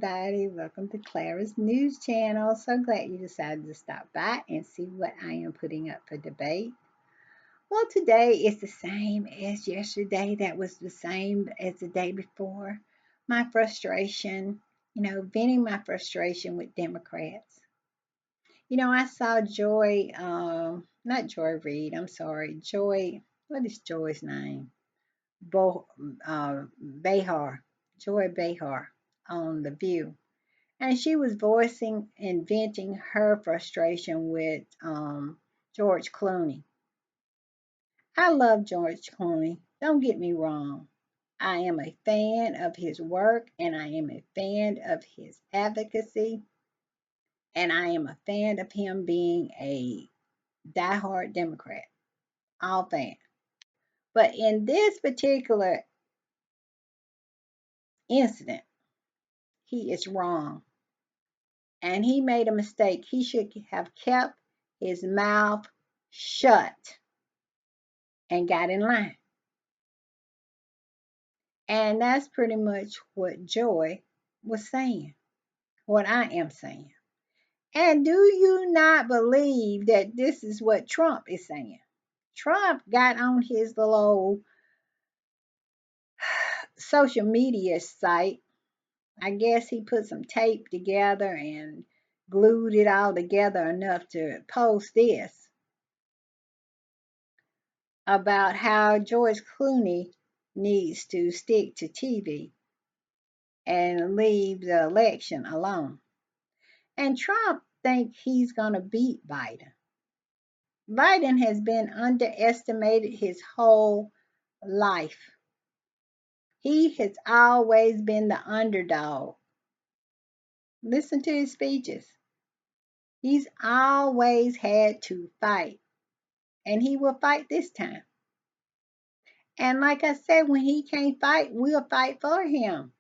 everybody. Welcome to Clara's News Channel. So glad you decided to stop by and see what I am putting up for debate. Well, today is the same as yesterday. That was the same as the day before. My frustration, venting my frustration with Democrats. I saw Joy, not Joy Reid, I'm sorry, Joy, what is Joy's name? Behar, Joy Behar on The View. And she was voicing and venting her frustration with George Clooney. I love George Clooney. Don't get me wrong. I am a fan of his work and I am a fan of his advocacy and I am a fan of him being a diehard Democrat. All fan. But in this particular incident, he is wrong. And he made a mistake. He should have kept his mouth shut and got in line. And that's pretty much what Joy was saying, what I am saying. And do you not believe that this is what Trump is saying? Trump got on his little social media site. I guess he put some tape together and glued it all together enough to post this about how George Clooney needs to stick to TV and leave the election alone. And Trump thinks he's going to beat Biden. Biden has been underestimated his whole life. He has always been the underdog. Listen to his speeches. He's always had to fight, and he will fight this time. And like I said, when he can't fight, we'll fight for him.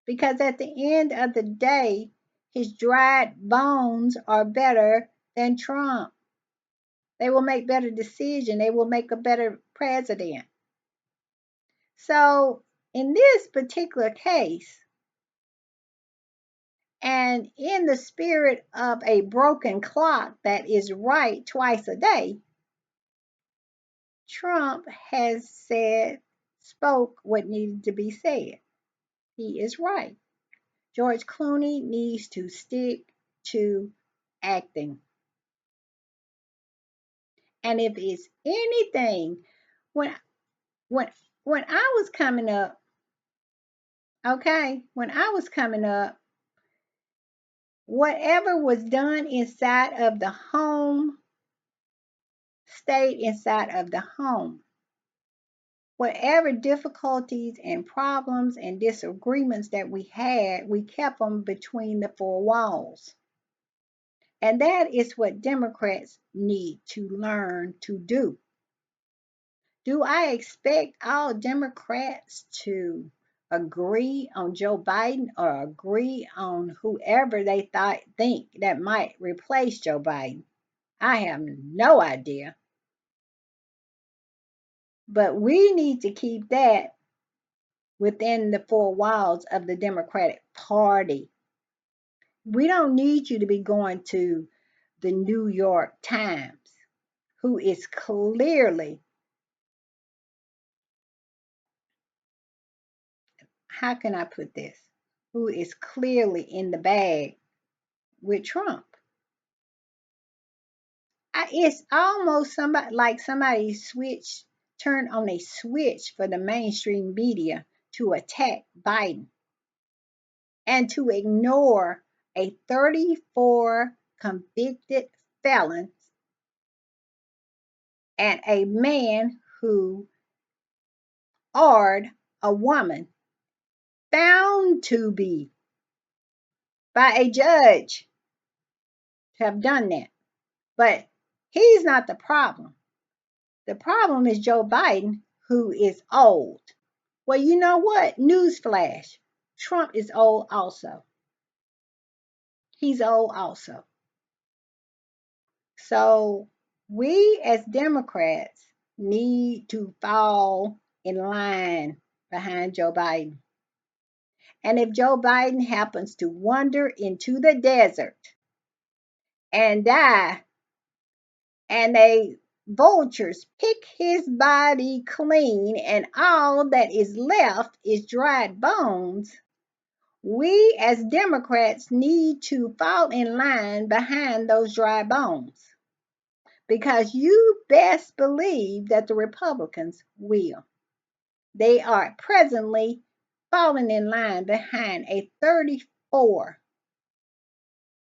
Because at the end of the day, his dried bones are better than Trump. They will make better decisions. They will make a better president. So in this particular case, and in the spirit of a broken clock that is right twice a day, Trump has spoke what needed to be said. He is right. George Clooney needs to stick to acting. And if it's anything, when when when I was coming up, okay, when I was coming up, whatever was done inside of the home stayed inside of the home. Whatever difficulties and problems and disagreements that we had, we kept them between the four walls. And that is what Democrats need to learn to do. Do I expect all Democrats to agree on Joe Biden or agree on whoever they think that might replace Joe Biden? I have no idea. But we need to keep that within the four walls of the Democratic Party. We don't need you to be going to the New York Times, who is clearly, how can I put this? Who is clearly in the bag with Trump. It's almost somebody turned on a switch for the mainstream media to attack Biden and to ignore a 34 convicted felon and a man who ordered a woman found to be by a judge to have done that. But he's not the problem. The problem is Joe Biden, who is old. Well, you know what? Newsflash. Trump is old also. He's old also. So we as Democrats need to fall in line behind Joe Biden. And if Joe Biden happens to wander into the desert and die, and they vultures pick his body clean, and all that is left is dried bones, we as Democrats need to fall in line behind those dry bones, because you best believe that the Republicans will. They are presently falling in line behind a 34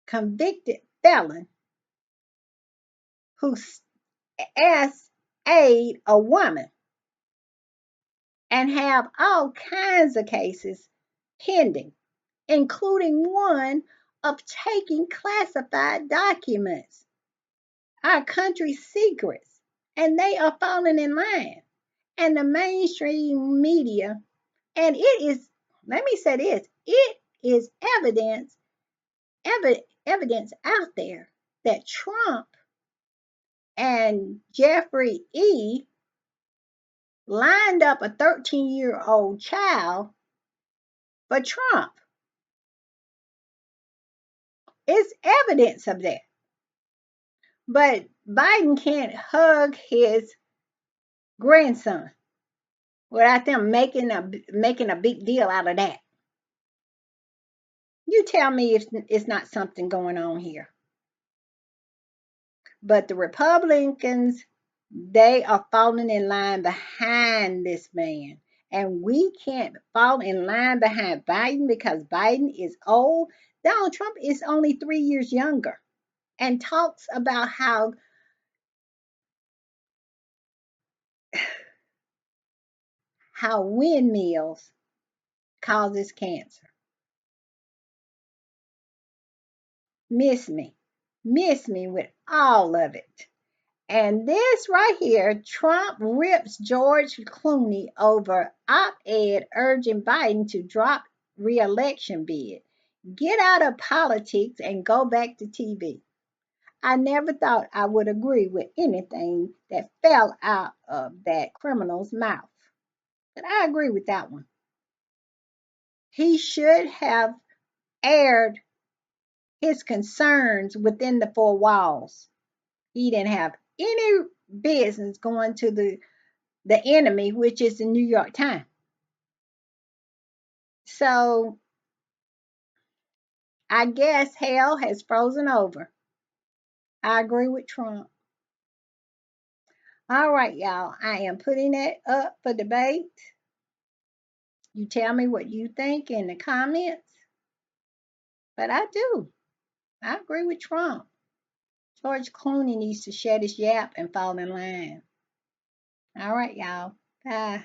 convicted felon who aid a woman and have all kinds of cases pending, including one of taking classified documents, our country's secrets, and they are falling in line. And the mainstream media, and it is, let me say this, it is evidence out there that Trump and Jeffrey E. lined up a 13-year-old child for Trump. It's evidence of that. But Biden can't hug his grandson without them making a big deal out of that. You tell me if it's not something going on here. But the Republicans, they are falling in line behind this man. And we can't fall in line behind Biden because Biden is old. Donald Trump is only 3 years younger and talks about how windmills causes cancer. Miss me. Miss me with all of it. And this right here, Trump rips George Clooney over op-ed urging Biden to drop re-election bid. Get out of politics and go back to TV. I never thought I would agree with anything that fell out of that criminal's mouth. But I agree with that one. He should have aired his concerns within the four walls. He didn't have any business going to the enemy, which is the New York Times. So I guess hell has frozen over. I agree with Trump. All right, y'all. I am putting it up for debate. You tell me what you think in the comments. But I do. I agree with Trump. George Clooney needs to shut his yap and fall in line. All right, y'all. Bye.